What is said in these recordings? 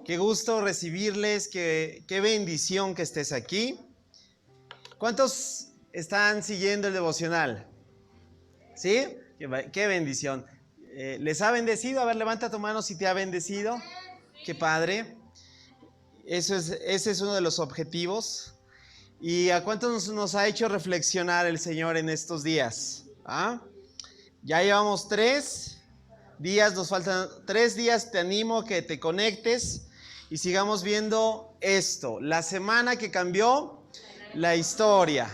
Qué gusto recibirles, qué bendición que estés aquí. ¿Cuántos están siguiendo el devocional? ¿Sí? Qué bendición. ¿Les ha bendecido? A ver, levanta tu mano si te ha bendecido. Qué padre. Ese es uno de los objetivos. ¿Y a cuántos nos ha hecho reflexionar el Señor en estos días? ¿Ah? Ya llevamos 3 días, nos faltan 3 días. Te animo a que te conectes y sigamos viendo esto, la semana que cambió la historia.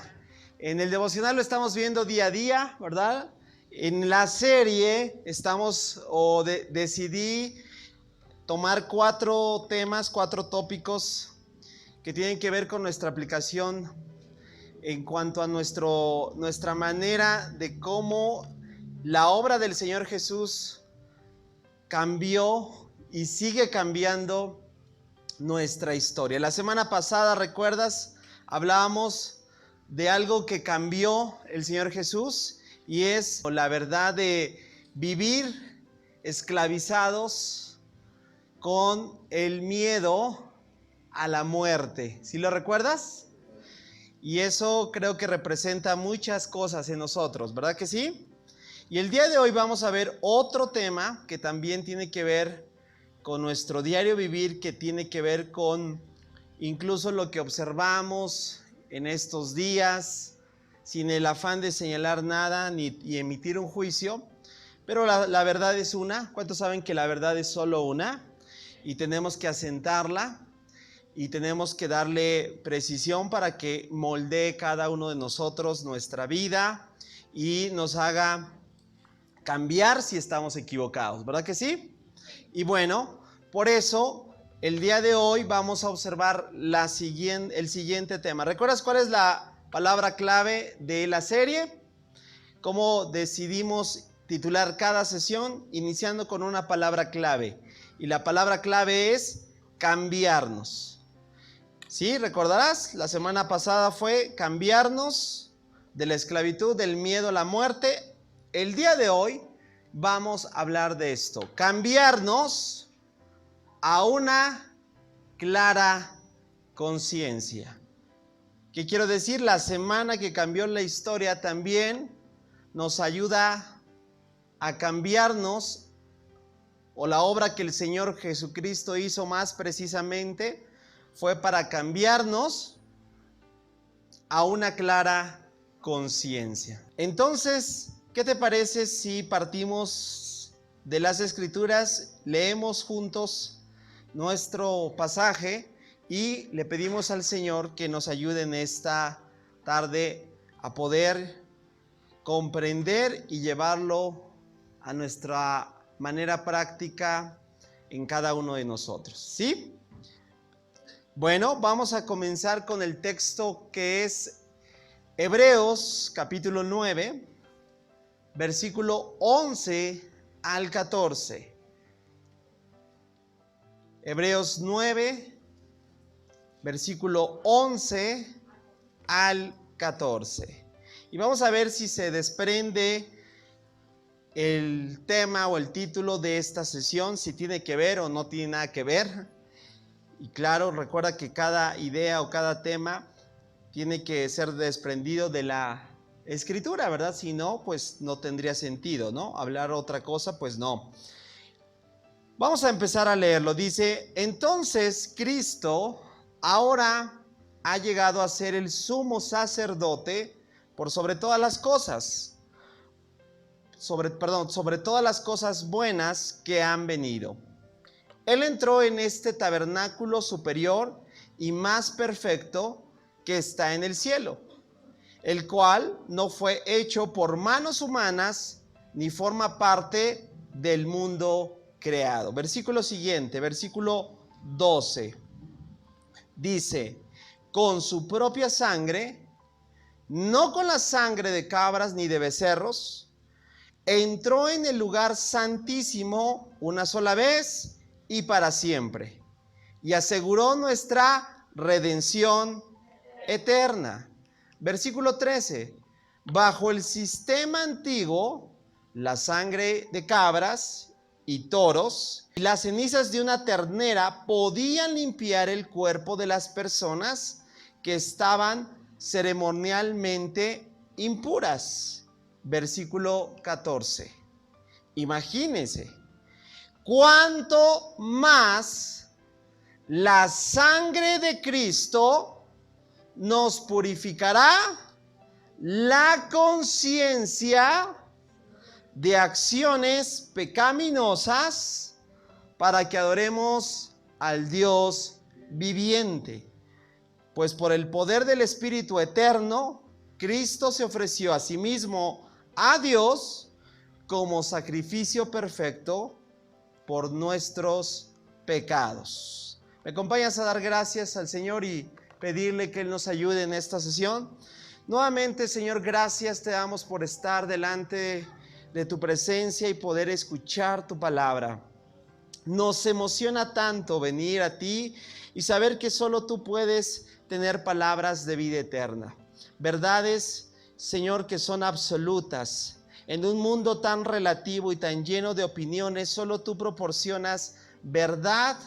En el devocional lo estamos viendo día a día, ¿verdad? En la serie decidí tomar 4 temas, 4 tópicos que tienen que ver con nuestra aplicación en cuanto a nuestra manera de cómo la obra del Señor Jesús cambió y sigue cambiando nuestra historia. La semana pasada, ¿recuerdas? Hablábamos de algo que cambió el Señor Jesús y es la verdad de vivir esclavizados con el miedo a la muerte. ¿Sí lo recuerdas? Y eso creo que representa muchas cosas en nosotros, ¿verdad que sí? Y el día de hoy vamos a ver otro tema que también tiene que ver con nuestro diario vivir, que tiene que ver con incluso lo que observamos en estos días, sin el afán de señalar nada y emitir un juicio. Pero la verdad es una. ¿Cuántos saben que la verdad es solo una? Y tenemos que asentarla y tenemos que darle precisión para que moldee cada uno de nosotros nuestra vida y nos haga cambiar si estamos equivocados, ¿verdad que sí? Y bueno, por eso el día de hoy vamos a observar el siguiente tema. ¿Recuerdas cuál es la palabra clave de la serie? ¿Cómo decidimos titular cada sesión? Iniciando con una palabra clave. Y la palabra clave es cambiarnos. ¿Sí? ¿Recordarás? La semana pasada fue cambiarnos de la esclavitud, del miedo a la muerte. El día de hoy vamos a hablar de esto. Cambiarnos a una clara conciencia. ¿Qué quiero decir? La semana que cambió la historia también nos ayuda a cambiarnos, o la obra que el Señor Jesucristo hizo más precisamente fue para cambiarnos a una clara conciencia. Entonces, ¿qué te parece si partimos de las Escrituras, leemos juntos nuestro pasaje y le pedimos al Señor que nos ayude en esta tarde a poder comprender y llevarlo a nuestra manera práctica en cada uno de nosotros? ¿Sí? Bueno, vamos a comenzar con el texto que es Hebreos capítulo 9, versículo 11 al 14. Hebreos 9, versículo 11 al 14. Y vamos a ver si se desprende el tema o el título de esta sesión, si tiene que ver o no tiene nada que ver. Y claro, recuerda que cada idea o cada tema tiene que ser desprendido de la Escritura, ¿verdad? Si no, pues no tendría sentido, ¿no? Hablar otra cosa, pues no. Vamos a empezar a leerlo. Dice: entonces Cristo ahora ha llegado a ser el sumo sacerdote por sobre todas las cosas, sobre todas las cosas buenas que han venido. Él entró en este tabernáculo superior y más perfecto que está en el cielo, el cual no fue hecho por manos humanas ni forma parte del mundo creado. Versículo siguiente, versículo 12. Dice: con su propia sangre, no con la sangre de cabras ni de becerros, entró en el lugar santísimo una sola vez y para siempre, y aseguró nuestra redención eterna. Versículo 13. Bajo el sistema antiguo, la sangre de cabras y toros, y las cenizas de una ternera podían limpiar el cuerpo de las personas que estaban ceremonialmente impuras. Versículo 14. Imagínense, cuánto más la sangre de Cristo nos purificará la conciencia de acciones pecaminosas para que adoremos al Dios viviente. Pues por el poder del Espíritu eterno, Cristo se ofreció a sí mismo a Dios como sacrificio perfecto por nuestros pecados. ¿Me acompañas a dar gracias al Señor y pedirle que Él nos ayude en esta sesión? Nuevamente, Señor, gracias te damos por estar delante de tu presencia y poder escuchar tu palabra. Nos emociona tanto venir a ti y saber que solo tú puedes tener palabras de vida eterna. Verdades, Señor, que son absolutas. En un mundo tan relativo y tan lleno de opiniones, solo tú proporcionas verdad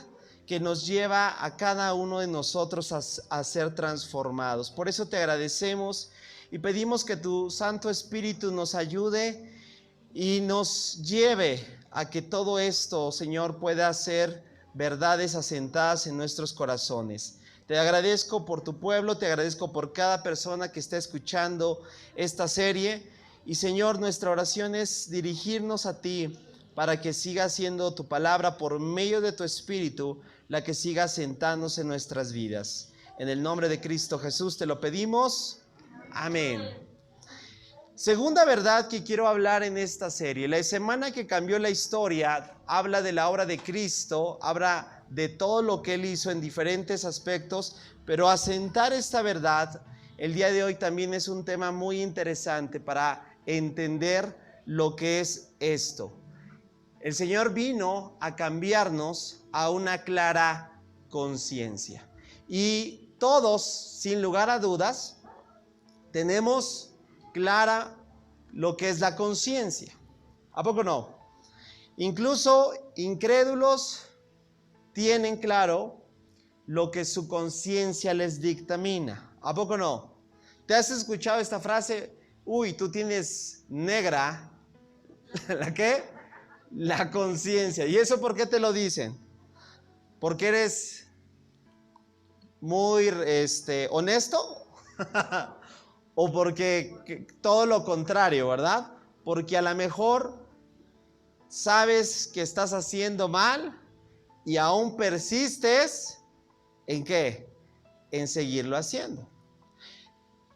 que nos lleva a cada uno de nosotros a ser transformados. Por eso te agradecemos y pedimos que tu Santo Espíritu nos ayude y nos lleve a que todo esto, Señor, pueda ser verdades asentadas en nuestros corazones. Te agradezco por tu pueblo, te agradezco por cada persona que está escuchando esta serie. Y Señor, nuestra oración es dirigirnos a ti para que siga siendo tu palabra por medio de tu Espíritu la que siga asentándose en nuestras vidas. En el nombre de Cristo Jesús te lo pedimos. Amén. Segunda verdad que quiero hablar en esta serie. La semana que cambió la historia habla de la obra de Cristo, habla de todo lo que Él hizo en diferentes aspectos, pero asentar esta verdad el día de hoy también es un tema muy interesante para entender lo que es esto. El Señor vino a cambiarnos a una clara conciencia. Y todos, sin lugar a dudas, tenemos clara lo que es la conciencia. ¿A poco no? Incluso incrédulos tienen claro lo que su conciencia les dictamina. ¿A poco no? ¿Te has escuchado esta frase? Uy, tú tienes negra. ¿La qué? La conciencia. ¿Y eso por qué te lo dicen? ¿Porque eres muy honesto? ¿O porque todo lo contrario, verdad? Porque a lo mejor sabes que estás haciendo mal y aún persistes ¿en qué? En seguirlo haciendo.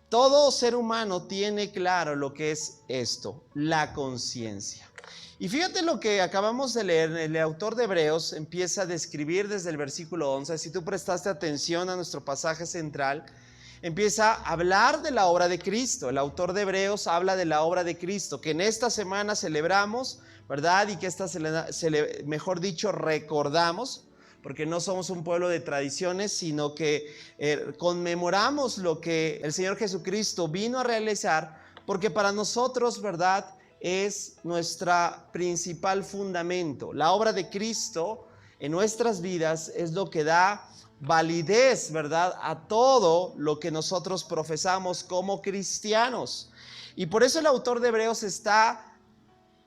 Todo ser humano tiene claro lo que es esto, la conciencia. Y fíjate lo que acabamos de leer, el autor de Hebreos empieza a describir desde el versículo 11, si tú prestaste atención a nuestro pasaje central, empieza a hablar de la obra de Cristo. El autor de Hebreos habla de la obra de Cristo, que en esta semana celebramos, ¿verdad? Y que mejor dicho, recordamos, porque no somos un pueblo de tradiciones, sino que conmemoramos lo que el Señor Jesucristo vino a realizar, porque para nosotros, ¿verdad?, es nuestro principal fundamento. La obra de Cristo en nuestras vidas es lo que da validez, ¿verdad?, a todo lo que nosotros profesamos como cristianos. Y por eso el autor de Hebreos está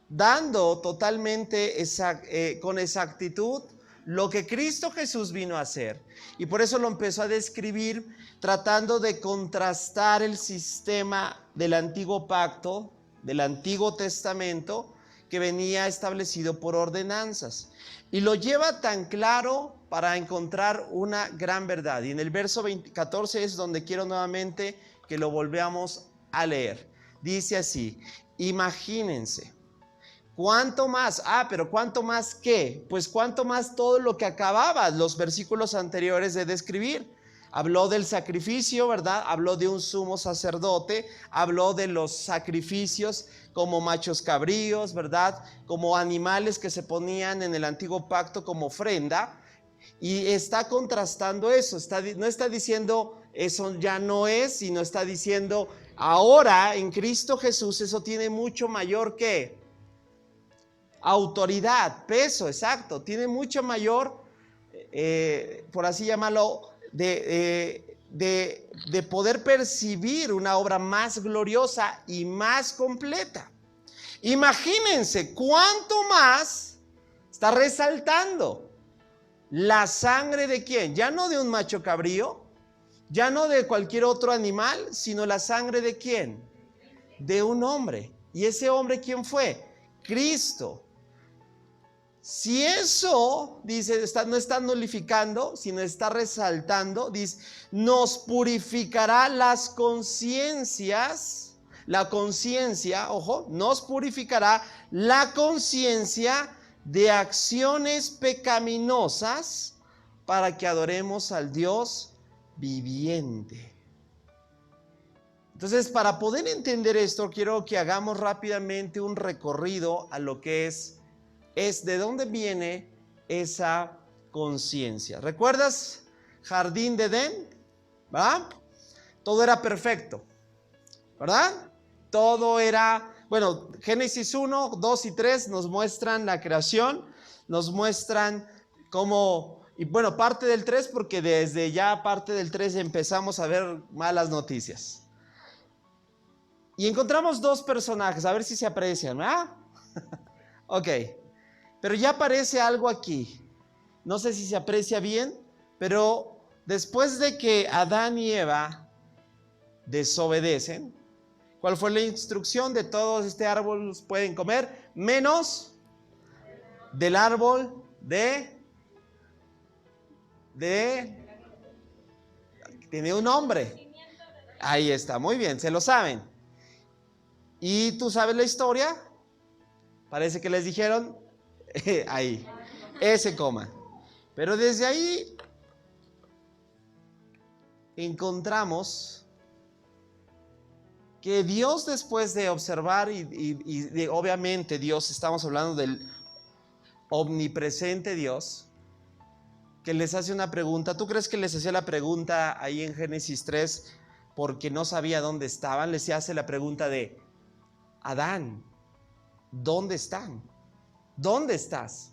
dando totalmente con exactitud lo que Cristo Jesús vino a hacer. Y por eso lo empezó a describir tratando de contrastar el sistema del antiguo pacto, del Antiguo Testamento, que venía establecido por ordenanzas. Y lo lleva tan claro para encontrar una gran verdad. Y en el verso 14 es donde quiero nuevamente que lo volvamos a leer. Dice así: imagínense, ¿cuánto más? Pero ¿cuánto más qué? Pues cuánto más todo lo que acababa los versículos anteriores de describir. Habló del sacrificio, ¿verdad? Habló de un sumo sacerdote, habló de los sacrificios como machos cabríos, ¿verdad? Como animales que se ponían en el antiguo pacto como ofrenda. Y está contrastando eso, no está diciendo eso ya no es, sino está diciendo ahora en Cristo Jesús eso tiene mucho mayor que autoridad, peso, exacto. Tiene mucho mayor, por así llamarlo, de poder percibir una obra más gloriosa y más completa. Imagínense cuánto más está resaltando la sangre de quién, ya no de un macho cabrío, ya no de cualquier otro animal, sino la sangre de quién, de un hombre. ¿Y ese hombre quién fue? Cristo. Si eso, dice, no está nulificando, sino está resaltando, dice, nos purificará las conciencias, la conciencia, ojo, nos purificará la conciencia de acciones pecaminosas para que adoremos al Dios viviente. Entonces, para poder entender esto, quiero que hagamos rápidamente un recorrido a lo que es de dónde viene esa conciencia. ¿Recuerdas Jardín de Edén? ¿Verdad? Todo era perfecto, ¿verdad? Todo era, bueno, Génesis 1, 2 y 3 nos muestran la creación, nos muestran cómo, y bueno, parte del 3 porque desde ya parte del 3 empezamos a ver malas noticias. Y encontramos dos personajes, a ver si se aprecian, ¿verdad? Ok, pero ya aparece algo aquí. No sé si se aprecia bien, pero después de que Adán y Eva desobedecen, ¿cuál fue la instrucción? De todos este árbol los pueden comer, menos del árbol tiene un nombre. Ahí está, muy bien, se lo saben. ¿Y tú sabes la historia? Parece que les dijeron, ahí, ese coma. Pero desde ahí encontramos que Dios, después de observar y obviamente Dios, estamos hablando del omnipresente Dios, que les hace una pregunta. ¿Tú crees que les hacía la pregunta ahí en Génesis 3 porque no sabía dónde estaban? Les hace la pregunta de: Adán, ¿dónde están? ¿Dónde estás?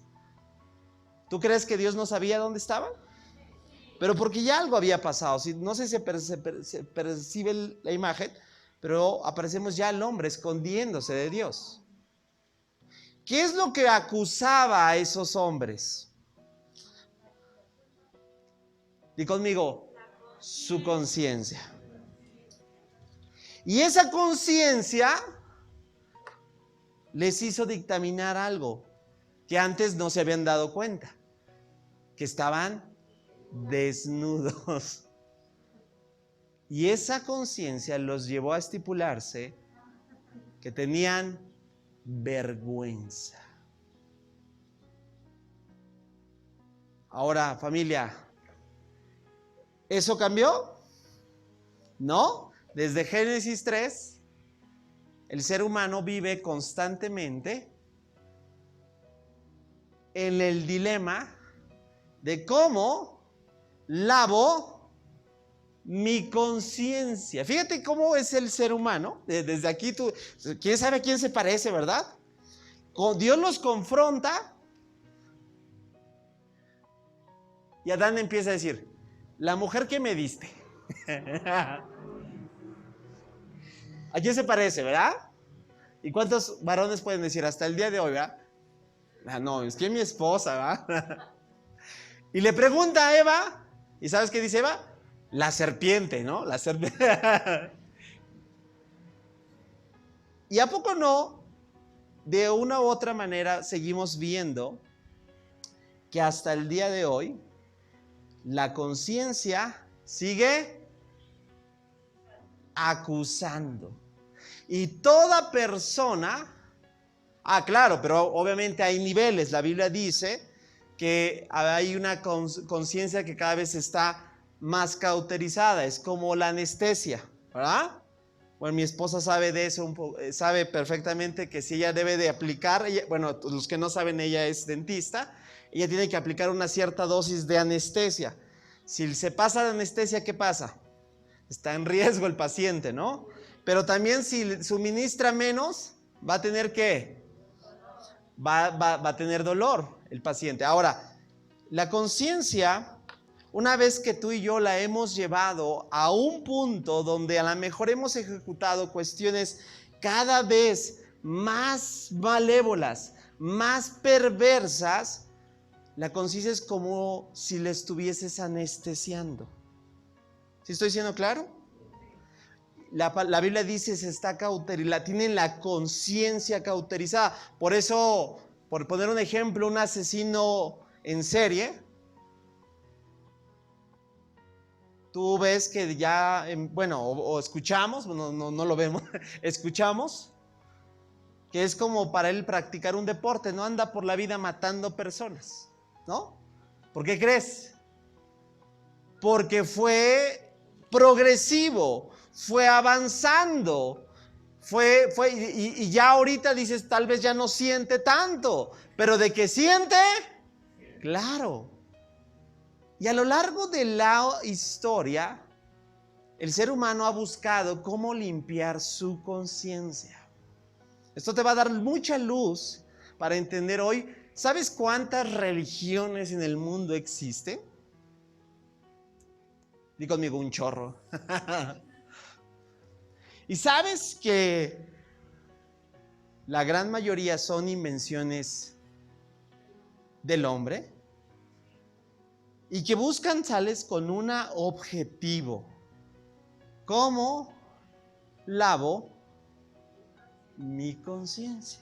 ¿Tú crees que Dios no sabía dónde estaban? Pero porque ya algo había pasado. No sé si se percibe la imagen, pero aparecemos ya el hombre escondiéndose de Dios. ¿Qué es lo que acusaba a esos hombres? Di conmigo, su conciencia. Y esa conciencia les hizo dictaminar algo que antes no se habían dado cuenta, que estaban desnudos. Y esa conciencia los llevó a estipularse que tenían vergüenza. Ahora, familia, ¿eso cambió? No. Desde Génesis 3, el ser humano vive constantemente en el dilema de cómo lavo mi conciencia. Fíjate cómo es el ser humano. Desde aquí quién sabe a quién se parece, ¿verdad? Dios los confronta y Adán empieza a decir: la mujer que me diste. ¿A quién se parece, verdad? ¿Y cuántos varones pueden decir hasta el día de hoy, verdad? Ah, no, es que mi esposa, ¿verdad? Y le pregunta a Eva, ¿y sabes qué dice Eva? La serpiente, ¿no? La serpiente. ¿Y a poco no? De una u otra manera seguimos viendo que hasta el día de hoy la conciencia sigue acusando. Y toda persona, claro, pero obviamente hay niveles. La Biblia dice que hay una conciencia que cada vez está más cauterizada. Es como la anestesia, ¿verdad? Bueno, mi esposa sabe de eso, sabe perfectamente que si ella debe de aplicar, bueno, los que no saben, ella es dentista, ella tiene que aplicar una cierta dosis de anestesia. Si se pasa de anestesia, ¿qué pasa? Está en riesgo el paciente, ¿no? Pero también si suministra menos, va a tener que va a tener dolor el paciente. Ahora, la conciencia, una vez que tú y yo la hemos llevado a un punto donde a lo mejor hemos ejecutado cuestiones cada vez más malévolas, más perversas, la conciencia es como si le estuvieses anestesiando. ¿Sí estoy siendo claro? La Biblia dice se está cauterizada, tienen la conciencia cauterizada. Por eso, por poner un ejemplo, un asesino en serie, tú ves que ya, bueno, o escuchamos, no lo vemos, escuchamos que es como para él practicar un deporte, no anda por la vida matando personas, ¿no? ¿Por qué crees? Porque fue progresivo, fue avanzando, y ya ahorita dices, tal vez ya no siente tanto, pero ¿de qué siente? Claro. Y a lo largo de la historia, el ser humano ha buscado cómo limpiar su conciencia. Esto te va a dar mucha luz para entender hoy. ¿Sabes cuántas religiones en el mundo existen? Di conmigo, un chorro. ¿Y sabes que la gran mayoría son invenciones del hombre? Y que buscan tales con un objetivo. ¿Cómo lavo mi conciencia?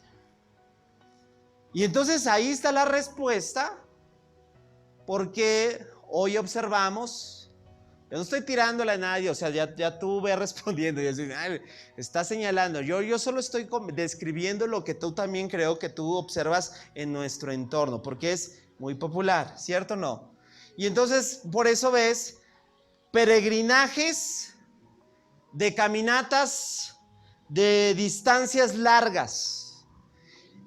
Y entonces ahí está la respuesta, porque hoy observamos, yo no estoy tirándole a nadie, o sea, ya tú ve respondiendo, y está señalando, yo solo estoy describiendo lo que tú también creo que tú observas en nuestro entorno, porque es muy popular, ¿cierto o no? Y entonces por eso ves peregrinajes de caminatas de distancias largas,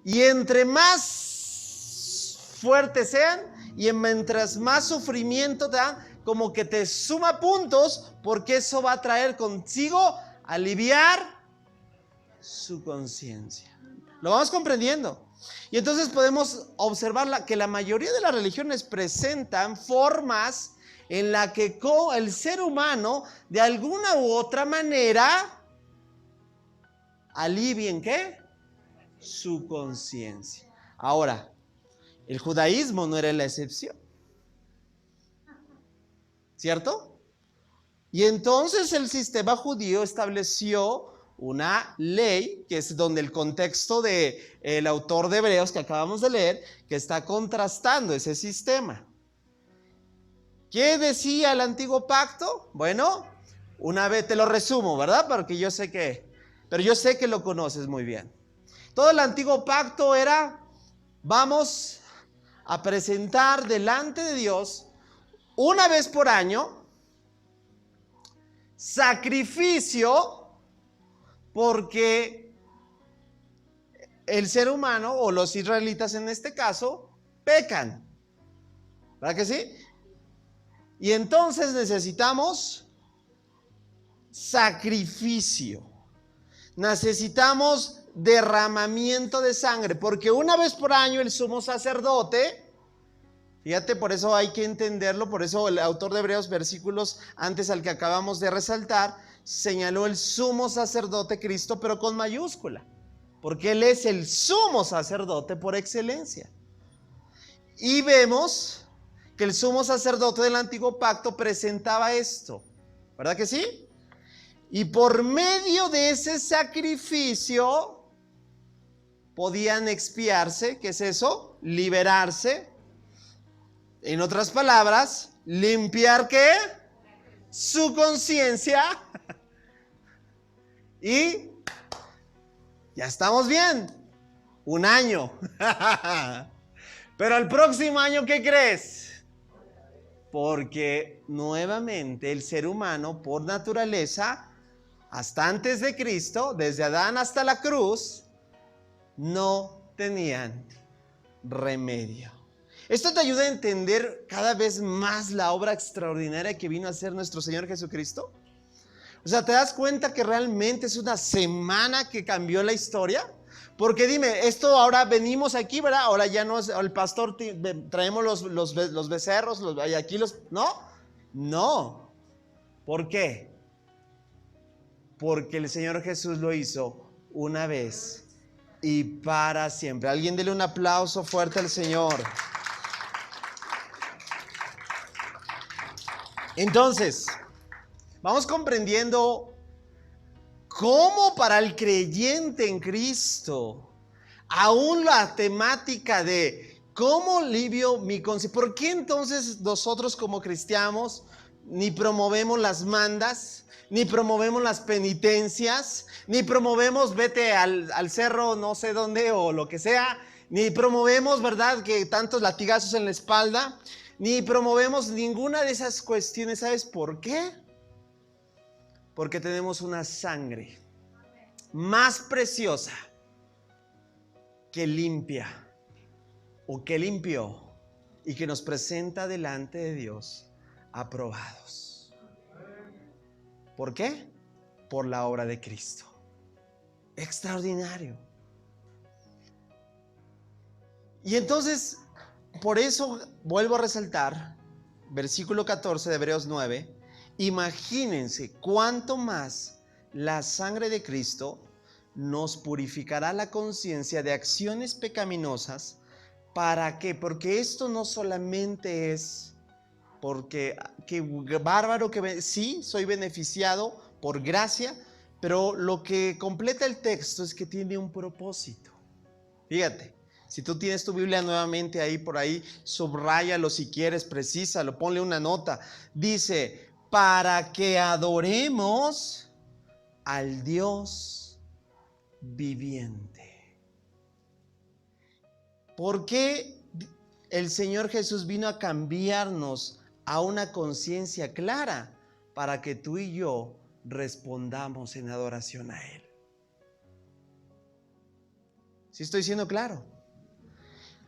y entre más fuertes sean y mientras más sufrimiento te dan, como que te suma puntos, porque eso va a traer consigo aliviar su conciencia. ¿Lo vamos comprendiendo? Y entonces podemos observar que la mayoría de las religiones presentan formas en la que el ser humano de alguna u otra manera alivien ¿qué? Su conciencia. Ahora, el judaísmo no era la excepción, ¿cierto? Y entonces el sistema judío estableció una ley, que es donde el contexto del autor de Hebreos que acabamos de leer, que está contrastando ese sistema. ¿Qué decía el antiguo pacto? Bueno, una vez te lo resumo, ¿verdad? Porque yo sé que lo conoces muy bien. Todo el antiguo pacto era, vamos a presentar delante de Dios una vez por año sacrificio, porque el ser humano, o los israelitas en este caso, pecan. ¿Verdad que sí? Y entonces necesitamos sacrificio. Necesitamos derramamiento de sangre, porque una vez por año el sumo sacerdote, fíjate, por eso hay que entenderlo, por eso el autor de Hebreos, versículos antes al que acabamos de resaltar, señaló el sumo sacerdote Cristo, pero con mayúscula, porque Él es el sumo sacerdote por excelencia. Y vemos que el sumo sacerdote del antiguo pacto presentaba esto, ¿verdad que sí? Y por medio de ese sacrificio podían expiarse, ¿qué es eso? Liberarse. En otras palabras, limpiar ¿qué? Su conciencia. Y ya estamos bien. Un año. Pero el próximo año, ¿qué crees? Porque nuevamente el ser humano, por naturaleza, hasta antes de Cristo, desde Adán hasta la cruz, no tenían remedio. Esto te ayuda a entender cada vez más la obra extraordinaria que vino a hacer nuestro Señor Jesucristo. O sea, ¿te das cuenta que realmente es una semana que cambió la historia? Porque dime, esto ahora venimos aquí, ¿verdad? Ahora ya no es el pastor, traemos los becerros, y aquí los... ¿No? No. ¿Por qué? Porque el Señor Jesús lo hizo una vez y para siempre. Alguien dele un aplauso fuerte al Señor. Entonces, vamos comprendiendo cómo para el creyente en Cristo, aún la temática de cómo alivio mi conciencia. ¿Por qué entonces nosotros como cristianos ni promovemos las mandas, ni promovemos las penitencias, ni promovemos vete al cerro no sé dónde o lo que sea, ni promovemos, ¿verdad?, que tantos latigazos en la espalda, ni promovemos ninguna de esas cuestiones? ¿Sabes por qué? Porque tenemos una sangre más preciosa que limpia o que limpió y que nos presenta delante de Dios aprobados. ¿Por qué? Por la obra de Cristo. Extraordinario. Y entonces, por eso vuelvo a resaltar, versículo 14 de Hebreos 9, imagínense cuánto más la sangre de Cristo nos purificará la conciencia de acciones pecaminosas. ¿Para qué? Porque esto no solamente es porque qué bárbaro que sí, soy beneficiado por gracia, pero lo que completa el texto es que tiene un propósito. Fíjate, si tú tienes tu Biblia nuevamente ahí por ahí, subráyalo si quieres, precísalo, ponle una nota. Dice, para que adoremos al Dios viviente. ¿Por qué el Señor Jesús vino a cambiarnos a una conciencia clara? Para que tú y yo respondamos en adoración a Él. ¿Sí estoy siendo claro?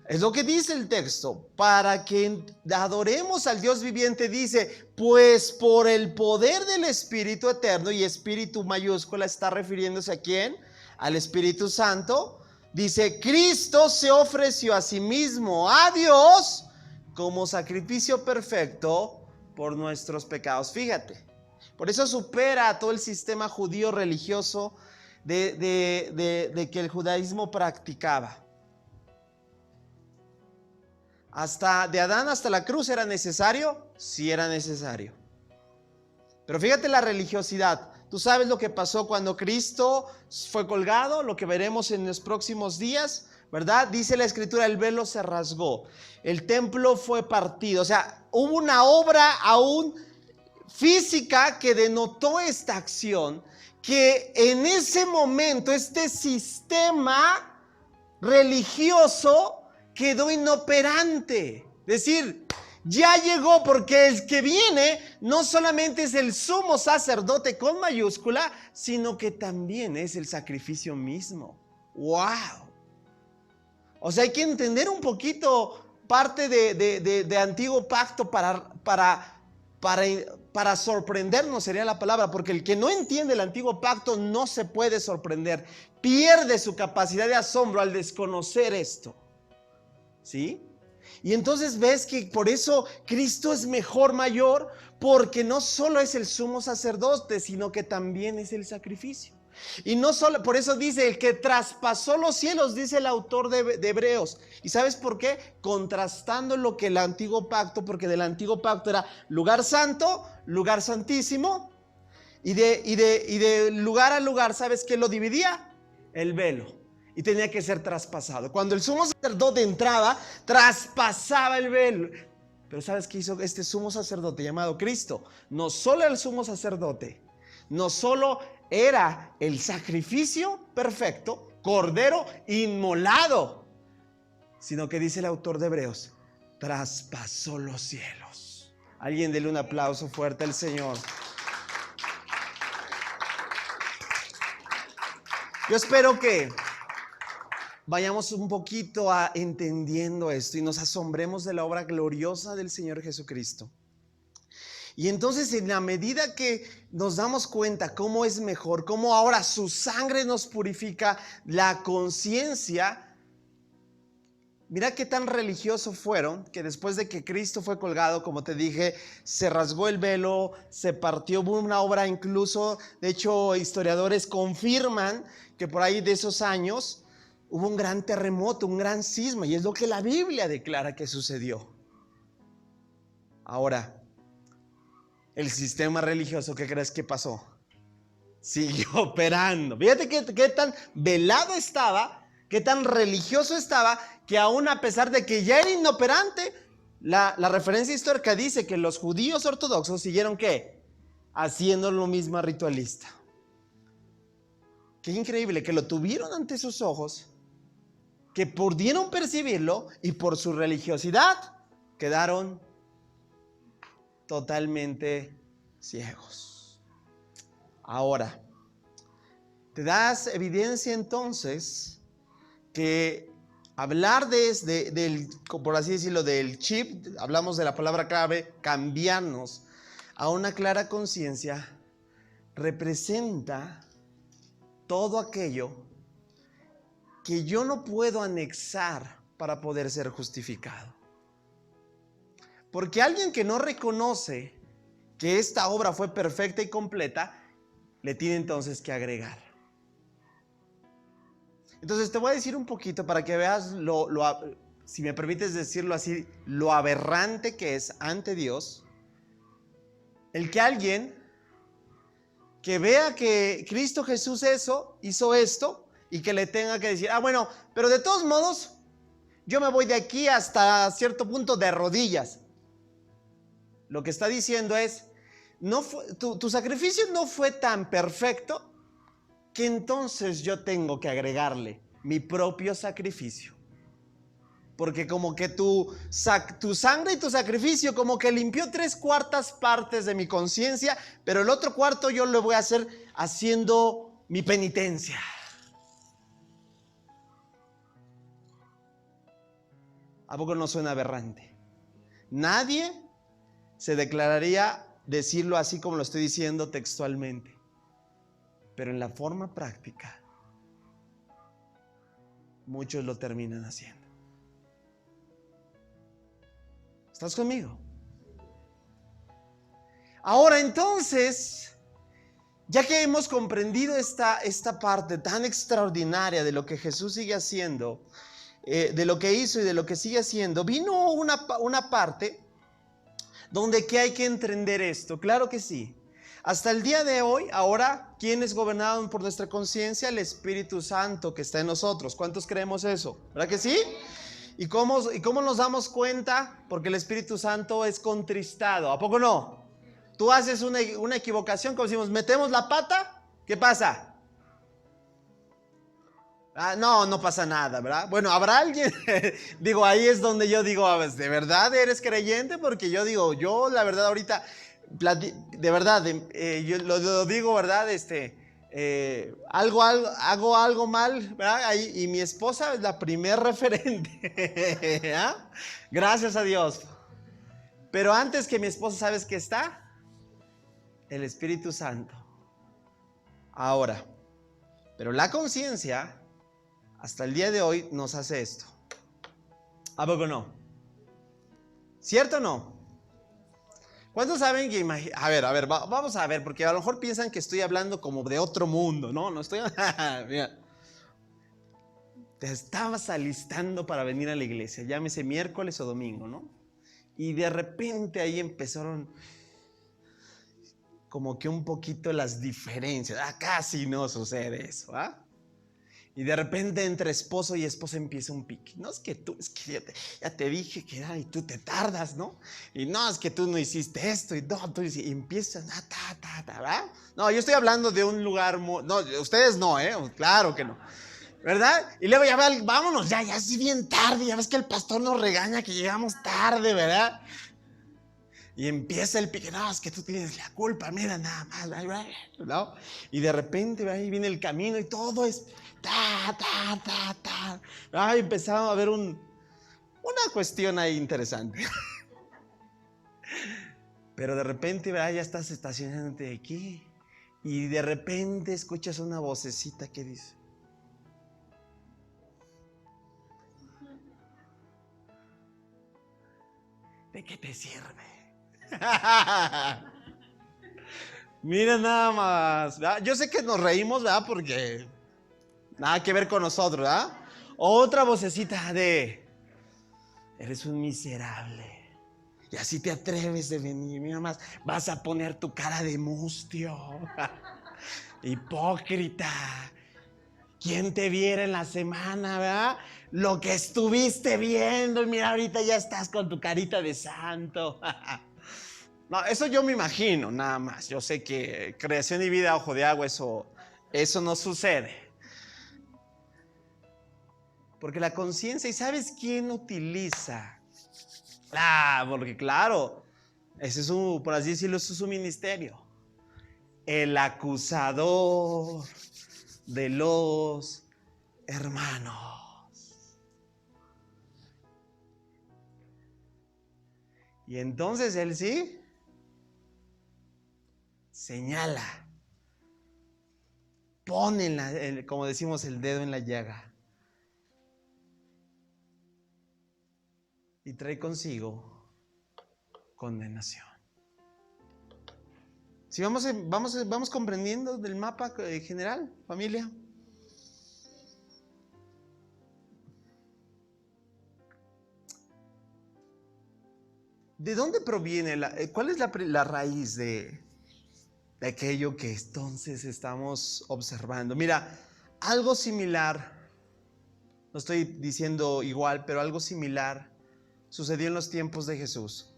Es lo que dice el texto, para que adoremos al Dios viviente. Dice, pues por el poder del Espíritu eterno, y Espíritu mayúscula está refiriéndose ¿a quién? Al Espíritu Santo. Dice, Cristo se ofreció a sí mismo a Dios como sacrificio perfecto por nuestros pecados. Fíjate, por eso supera a todo el sistema judío religioso de que el judaísmo practicaba. Hasta de Adán hasta la cruz era necesario, sí era necesario. Pero fíjate la religiosidad. Tú sabes lo que pasó cuando Cristo fue colgado, lo que veremos en los próximos días, ¿verdad? Dice la Escritura, el velo se rasgó, el templo fue partido. O sea, hubo una obra aún física que denotó esta acción, que en ese momento este sistema religioso quedó inoperante. Es decir, ya llegó, porque el que viene no solamente es el sumo sacerdote con mayúscula, sino que también es el sacrificio mismo. ¡Wow! O sea, hay que entender un poquito parte de antiguo pacto para sorprendernos, sería la palabra, porque el que no entiende el antiguo pacto no se puede sorprender, pierde su capacidad de asombro al desconocer esto. ¿Sí? Y entonces ves que por eso Cristo es mejor, mayor, porque no solo es el sumo sacerdote, sino que también es el sacrificio. Y no solo, por eso dice, el que traspasó los cielos, dice el autor de Hebreos. ¿Y sabes por qué? Contrastando lo que el antiguo pacto, porque del antiguo pacto era lugar santo, lugar santísimo, y de lugar a lugar, ¿sabes qué lo dividía? El velo. Y tenía que ser traspasado. Cuando el sumo sacerdote entraba, traspasaba el velo. Pero ¿sabes qué hizo este sumo sacerdote llamado Cristo? No solo el sumo sacerdote, no solo era el sacrificio perfecto, cordero inmolado, sino que dice el autor de Hebreos, traspasó los cielos. Alguien dele un aplauso fuerte al Señor. Yo espero que vayamos un poquito entendiendo esto y nos asombremos de la obra gloriosa del Señor Jesucristo. Y entonces en la medida que nos damos cuenta cómo es mejor, cómo ahora su sangre nos purifica la conciencia. Mira qué tan religiosos fueron que después de que Cristo fue colgado, como te dije, se rasgó el velo, se partió, hubo una obra incluso, de hecho historiadores confirman que por ahí de esos años hubo un gran terremoto, un gran sismo, y es lo que la Biblia declara que sucedió. Ahora, el sistema religioso, ¿qué crees que pasó? Siguió operando. Fíjate qué tan velado estaba, qué tan religioso estaba, que aún a pesar de que ya era inoperante, la referencia histórica dice que los judíos ortodoxos siguieron ¿qué? Haciendo lo mismo ritualista. Qué increíble que lo tuvieron ante sus ojos, que pudieron percibirlo y por su religiosidad quedaron totalmente ciegos. Ahora, te das evidencia entonces que hablar del, por así decirlo, del chip, hablamos de la palabra clave, cambiarnos a una clara conciencia, representa todo aquello que yo no puedo anexar para poder ser justificado. Porque alguien que no reconoce que esta obra fue perfecta y completa, le tiene entonces que agregar. Entonces te voy a decir un poquito para que veas si me permites decirlo así, lo aberrante que es ante Dios el que alguien que vea que Cristo Jesús hizo esto y que le tenga que decir, bueno, pero de todos modos yo me voy de aquí hasta cierto punto de rodillas. Lo que está diciendo es, tu sacrificio no fue tan perfecto que entonces yo tengo que agregarle mi propio sacrificio. Porque como que tu sangre y tu sacrificio como que limpió 3/4 partes de mi conciencia, pero el otro cuarto yo lo voy a hacer haciendo mi penitencia. ¿A poco no suena aberrante? Nadie se declararía decirlo así como lo estoy diciendo textualmente. Pero en la forma práctica, muchos lo terminan haciendo. ¿Estás conmigo? Ahora entonces, ya que hemos comprendido esta parte tan extraordinaria de lo que Jesús sigue haciendo, de lo que hizo y de lo que sigue haciendo, vino una parte donde que hay que entender esto. Claro que sí. Hasta el día de hoy, ahora, ¿quién es gobernado por nuestra conciencia? El Espíritu Santo que está en nosotros. ¿Cuántos creemos eso? ¿Verdad que sí? ¿Y cómo nos damos cuenta? Porque el Espíritu Santo es contristado. ¿A poco no? Tú haces una equivocación, como decimos, metemos la pata, ¿qué pasa? No pasa nada, ¿verdad? Bueno, ¿habrá alguien? Digo, ahí es donde yo digo, ¿de verdad eres creyente? Porque yo digo, la verdad ahorita, de verdad, yo lo digo, ¿verdad? Hago algo mal, ¿verdad? Y mi esposa es la primer referente. Gracias a Dios. Pero antes que mi esposa, ¿sabes qué está? El Espíritu Santo. Ahora, pero la conciencia hasta el día de hoy nos hace esto. ¿A poco no? ¿Cierto o no? ¿Cuántos saben que a ver, vamos a ver, porque a lo mejor piensan que estoy hablando como de otro mundo. No estoy. Mira, te estabas alistando para venir a la iglesia, llámese miércoles o domingo, ¿no? Y de repente ahí empezaron como que un poquito las diferencias. Casi no sucede eso, Y de repente entre esposo y esposa empieza un pique. No, es que ya te dije que y tú te tardas, ¿no? Y no, es que tú no hiciste esto. Y empiezan, ¿verdad? No, yo estoy hablando de un lugar, no, ustedes no, claro que no. ¿Verdad? Y luego ya vámonos, ya es bien tarde. Ya ves que el pastor nos regaña que llegamos tarde, ¿verdad? Y empieza el pique, no, es que tú tienes la culpa, mira nada más, ¿no? Y de repente ahí viene el camino y todo es empezaba a haber una cuestión ahí interesante. Pero de repente, ¿verdad? Ya estás estacionándote aquí y de repente escuchas una vocecita que dice: ¿de qué te sirve? Mira nada más, ¿verdad? Yo sé que nos reímos, ¿verdad? Porque nada que ver con nosotros, ¿verdad? Otra vocecita de: eres un miserable. Y así te atreves de venir, mira más, vas a poner tu cara de mustio. Hipócrita. ¿Quién te viera en la semana, verdad? Lo que estuviste viendo, y mira, ahorita ya estás con tu carita de santo. No, eso yo me imagino, nada más. Yo sé que creación y vida, ojo de agua, eso no sucede. Porque la conciencia, ¿y sabes quién utiliza? Porque claro, ese es por así decirlo, eso es su ministerio. El acusador de los hermanos. Y entonces él sí señala, pone, como decimos, el dedo en la llaga y trae consigo condenación. Si vamos comprendiendo del mapa general, familia. ¿De dónde proviene cuál es la raíz de aquello que entonces estamos observando? Mira, algo similar, no estoy diciendo igual, pero algo similar sucedió en los tiempos de Jesús.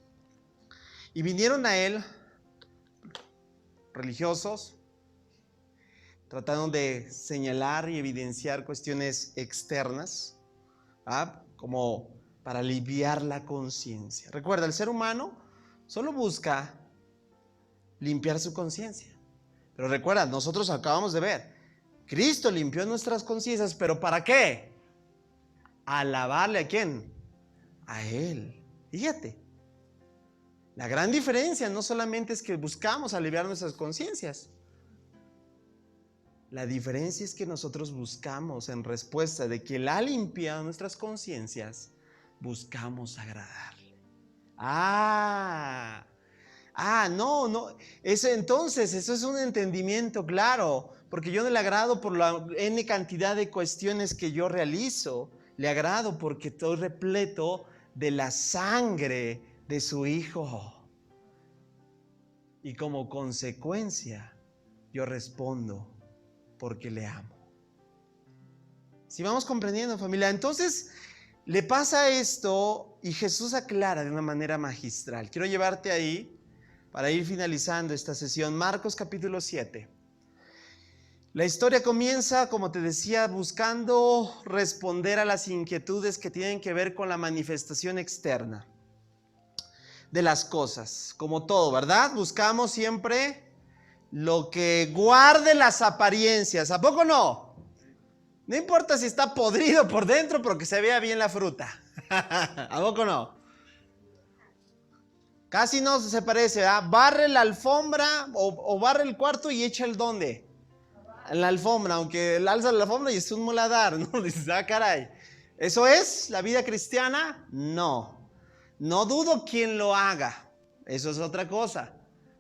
Y vinieron a él religiosos, tratando de señalar y evidenciar cuestiones externas, como para aliviar la conciencia. Recuerda, el ser humano solo busca limpiar su conciencia. Pero recuerda, nosotros acabamos de ver, Cristo limpió nuestras conciencias, ¿pero para qué? ¿Alabarle a quién? A Él. Fíjate, la gran diferencia no solamente es que buscamos aliviar nuestras conciencias. La diferencia es que nosotros buscamos, en respuesta de que Él ha limpiado nuestras conciencias, buscamos agradarle. No, eso es un entendimiento claro, porque yo no le agrado por la N cantidad de cuestiones que yo realizo, le agrado porque estoy repleto de la sangre de su Hijo. Y como consecuencia, yo respondo porque le amo. Si vamos comprendiendo, familia, entonces le pasa esto y Jesús aclara de una manera magistral. Quiero llevarte ahí para ir finalizando esta sesión. Marcos capítulo 7. La historia comienza, como te decía, buscando responder a las inquietudes que tienen que ver con la manifestación externa de las cosas. Como todo, ¿verdad? Buscamos siempre lo que guarde las apariencias. ¿A poco no? No importa si está podrido por dentro, pero que se vea bien la fruta. ¿A poco no? Casi no se parece, ¿verdad? Barre la alfombra o barre el cuarto y echa el ¿dónde? En la alfombra, aunque alza la alfombra y es un muladar, ¿no? Dices, caray. ¿Eso es la vida cristiana? No. No dudo quien lo haga. Eso es otra cosa.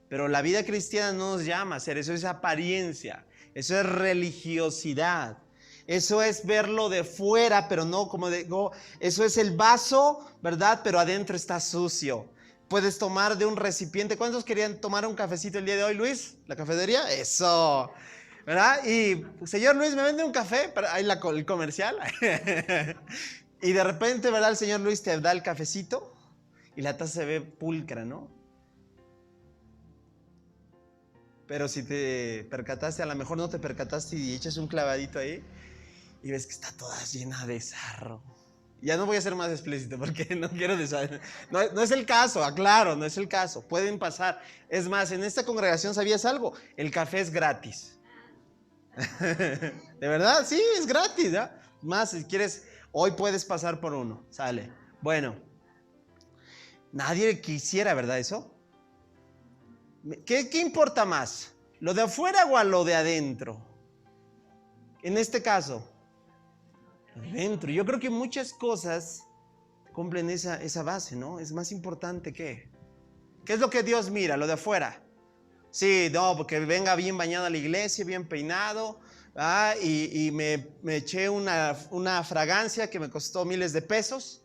Pero la vida cristiana no nos llama a hacer eso. Es apariencia. Eso es religiosidad. Eso es verlo de fuera, pero no como eso es el vaso, ¿verdad? Pero adentro está sucio. Puedes tomar de un recipiente. ¿Cuántos querían tomar un cafecito el día de hoy, Luis? ¿La cafetería? Eso, ¿verdad? Y, señor Luis, ¿me vende un café? Ahí el comercial. Y de repente, ¿verdad? El señor Luis te da el cafecito y la taza se ve pulcra, ¿no? Pero si te percataste, a lo mejor no te percataste y echas un clavadito ahí y ves que está toda llena de sarro. Ya no voy a ser más explícito porque no quiero deshacer. No es el caso, aclaro, no es el caso. Pueden pasar. Es más, en esta congregación, ¿sabías algo? El café es gratis. ¿De verdad? Sí, es gratis, ¿eh? Más, si quieres, hoy puedes pasar por uno. Sale. Bueno, nadie quisiera, ¿verdad eso? ¿Qué importa más? ¿Lo de afuera o a lo de adentro? En este caso, lo de adentro. Yo creo que muchas cosas cumplen esa base, ¿no? Es más importante que... ¿Qué es lo que Dios mira? Lo de afuera. Sí, no, porque venga bien bañado a la iglesia, bien peinado, y me eché una fragancia que me costó miles de pesos,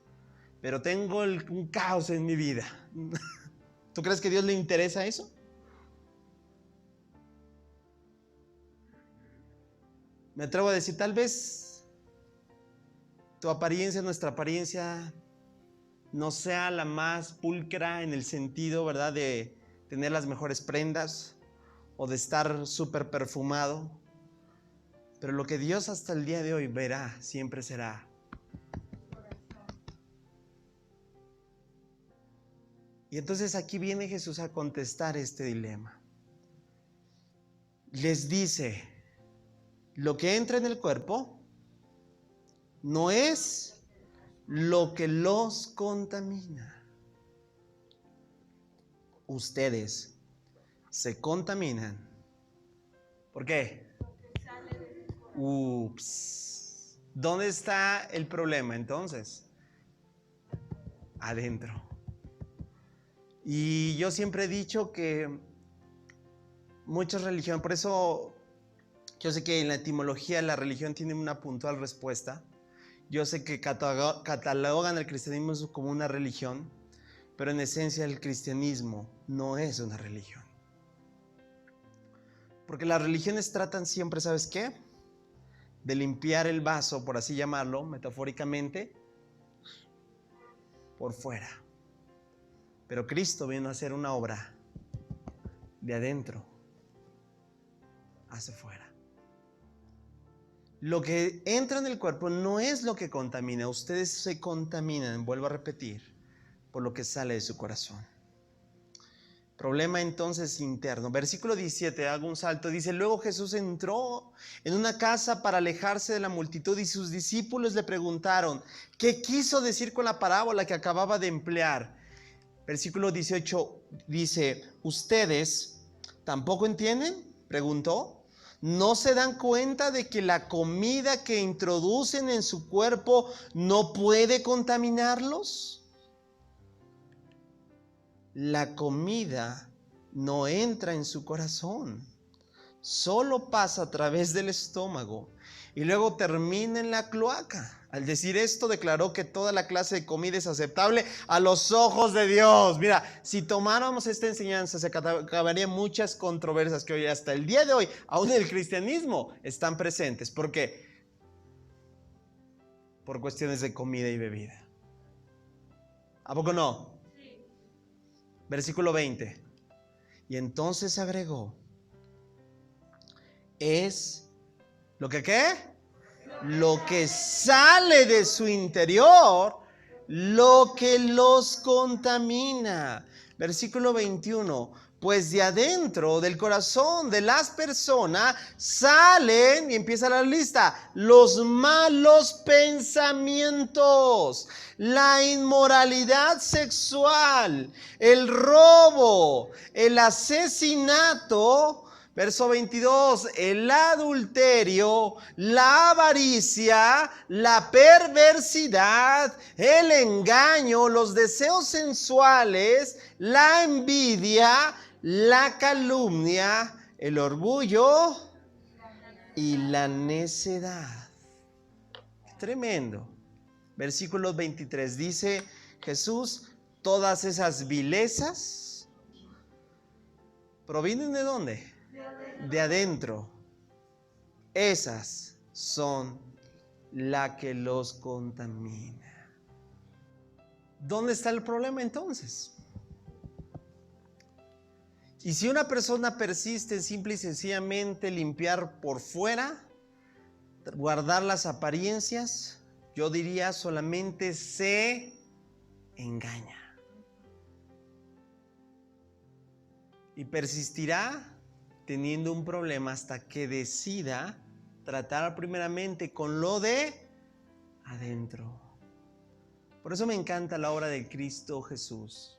pero tengo un caos en mi vida. ¿Tú crees que a Dios le interesa eso? Me atrevo a decir, tal vez tu apariencia, nuestra apariencia, no sea la más pulcra en el sentido, ¿verdad?, de tener las mejores prendas o de estar súper perfumado. Pero lo que Dios hasta el día de hoy verá siempre será. Y entonces aquí viene Jesús a contestar este dilema. Les dice, lo que entra en el cuerpo no es lo que los contamina. Ustedes se contaminan. ¿Por qué? Ups. ¿Dónde está el problema entonces? Adentro. Y yo siempre he dicho que muchas religiones, por eso yo sé que en la etimología la religión tiene una puntual respuesta. Yo sé que catalogan el cristianismo como una religión, pero en esencia el cristianismo no es una religión. Porque las religiones tratan siempre, ¿sabes qué?, de limpiar el vaso, por así llamarlo, metafóricamente, por fuera. Pero Cristo vino a hacer una obra de adentro hacia afuera. Lo que entra en el cuerpo no es lo que contamina. Ustedes se contaminan, vuelvo a repetir, por lo que sale de su corazón. Problema entonces interno. Versículo 17, hago un salto. Dice, luego Jesús entró en una casa para alejarse de la multitud y sus discípulos le preguntaron, ¿qué quiso decir con la parábola que acababa de emplear? Versículo 18 dice, ¿ustedes tampoco entienden?, preguntó. ¿No se dan cuenta de que la comida que introducen en su cuerpo no puede contaminarlos? La comida no entra en su corazón, solo pasa a través del estómago y luego termina en la cloaca. Al decir esto, declaró que toda la clase de comida es aceptable a los ojos de Dios. Mira, si tomáramos esta enseñanza, se acabarían muchas controversias que hoy, hasta el día de hoy, aún en el cristianismo, están presentes. ¿Por qué? Por cuestiones de comida y bebida. ¿A poco no? Sí. Versículo 20. Y entonces agregó, es lo que ¿qué? Lo que sale de su interior, lo que los contamina. Versículo 21. Pues de adentro del corazón de las personas salen, y empieza la lista, los malos pensamientos, la inmoralidad sexual, el robo, el asesinato. Verso 22, el adulterio, la avaricia, la perversidad, el engaño, los deseos sensuales, la envidia, la calumnia, el orgullo y la necedad. Tremendo. Versículo 23 dice Jesús, todas esas vilezas provienen ¿de dónde? De adentro. Esas son la que los contamina. ¿Dónde está el problema entonces? Y si una persona persiste en simple y sencillamente limpiar por fuera, guardar las apariencias, yo diría solamente se engaña. Y persistirá teniendo un problema hasta que decida tratar primeramente con lo de adentro. Por eso me encanta la obra de Cristo Jesús,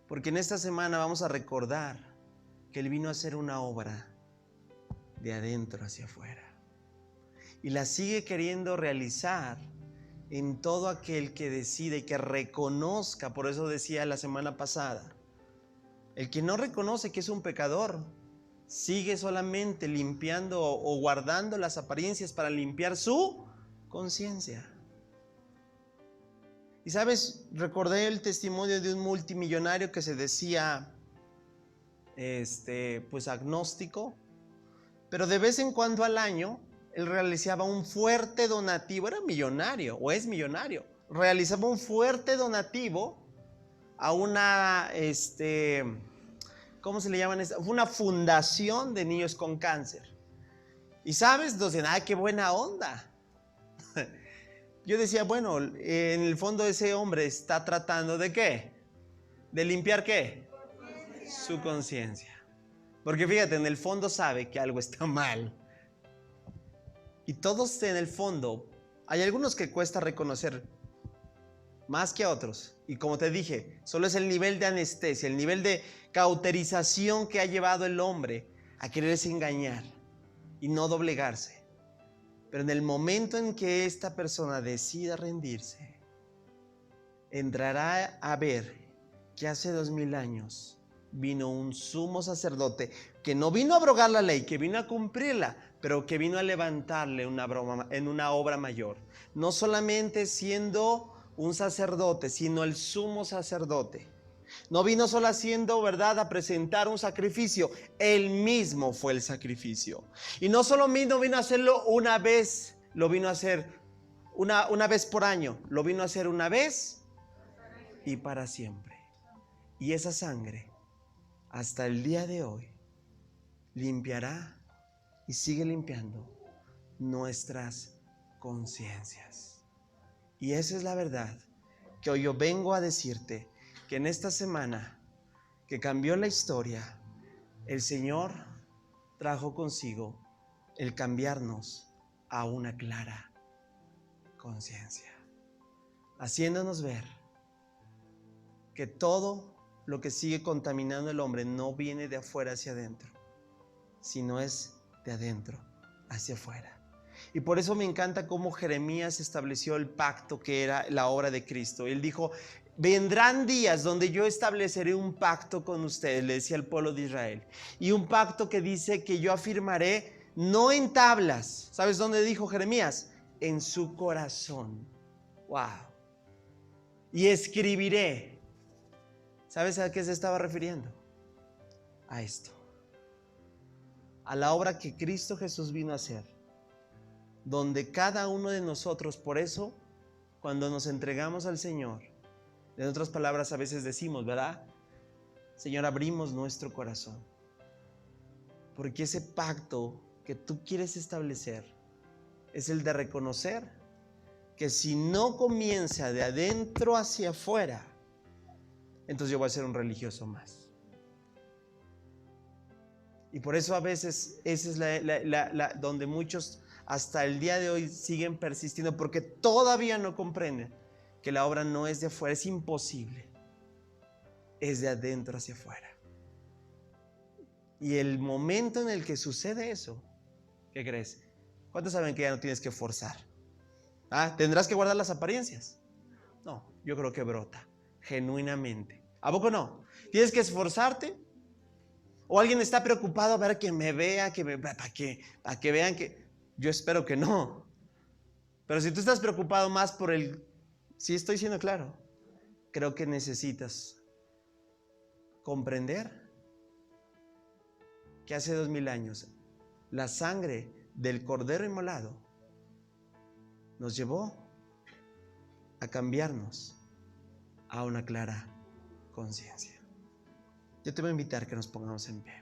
porque en esta semana vamos a recordar que Él vino a hacer una obra de adentro hacia afuera. Y la sigue queriendo realizar en todo aquel que decide y que reconozca. Por eso decía la semana pasada, el que no reconoce que es un pecador, sigue solamente limpiando o guardando las apariencias para limpiar su conciencia. Y sabes, recordé el testimonio de un multimillonario que se decía pues agnóstico, pero de vez en cuando al año él realizaba un fuerte donativo. Era millonario o es millonario. Realizaba un fuerte donativo a una ¿cómo se le llaman? Una fundación de niños con cáncer. Y sabes, entonces, ¡ay, qué buena onda! Yo decía, bueno, en el fondo ese hombre está tratando ¿de qué? ¿De limpiar qué? Su conciencia. Porque fíjate, en el fondo sabe que algo está mal. Y todos en el fondo, hay algunos que cuesta reconocer más que a otros. Y como te dije, solo es el nivel de anestesia, el nivel de cauterización que ha llevado el hombre a quererse engañar y no doblegarse. Pero en el momento en que esta persona decida rendirse, entrará a ver que hace 2000 años vino un sumo sacerdote que no vino a abrogar la ley, que vino a cumplirla, pero que vino a levantarle en una obra mayor. No solamente siendo un sacerdote, sino el sumo sacerdote. No vino solo haciendo, ¿verdad?, a presentar un sacrificio. Él mismo fue el sacrificio. Y no solo vino a hacerlo una vez, lo vino a hacer una vez por año. Lo vino a hacer una vez y para siempre. Y esa sangre, hasta el día de hoy, limpiará y sigue limpiando nuestras conciencias. Y esa es la verdad que hoy yo vengo a decirte, que en esta semana que cambió la historia, el Señor trajo consigo el cambiarnos a una clara conciencia, haciéndonos ver que todo lo que sigue contaminando el hombre no viene de afuera hacia adentro, sino es de adentro hacia afuera. Y por eso me encanta cómo Jeremías estableció el pacto que era la obra de Cristo. Él dijo, vendrán días donde yo estableceré un pacto con ustedes, le decía al pueblo de Israel. Y un pacto que dice que yo afirmaré no en tablas. ¿Sabes dónde dijo Jeremías? En su corazón. ¡Wow! Y escribiré. ¿Sabes a qué se estaba refiriendo? A esto. A la obra que Cristo Jesús vino a hacer. Donde cada uno de nosotros, por eso, cuando nos entregamos al Señor, en otras palabras a veces decimos, ¿verdad? Señor, abrimos nuestro corazón. Porque ese pacto que tú quieres establecer es el de reconocer que si no comienza de adentro hacia afuera, entonces yo voy a ser un religioso más. Y por eso a veces esa es donde muchos hasta el día de hoy siguen persistiendo, porque todavía no comprenden que la obra no es de afuera, es imposible, es de adentro hacia afuera. Y el momento en el que sucede eso, ¿qué crees? ¿Cuántos saben que ya no tienes que forzar? ¿Tendrás que guardar las apariencias? No, yo creo que brota genuinamente. ¿A poco no? ¿Tienes que esforzarte? ¿O alguien está preocupado a ver que me vea, para que vean que... Yo espero que no. Pero si tú estás preocupado más por si estoy siendo claro, creo que necesitas comprender que hace 2000 años la sangre del Cordero inmolado nos llevó a cambiarnos a una clara conciencia. Yo te voy a invitar a que nos pongamos en pie.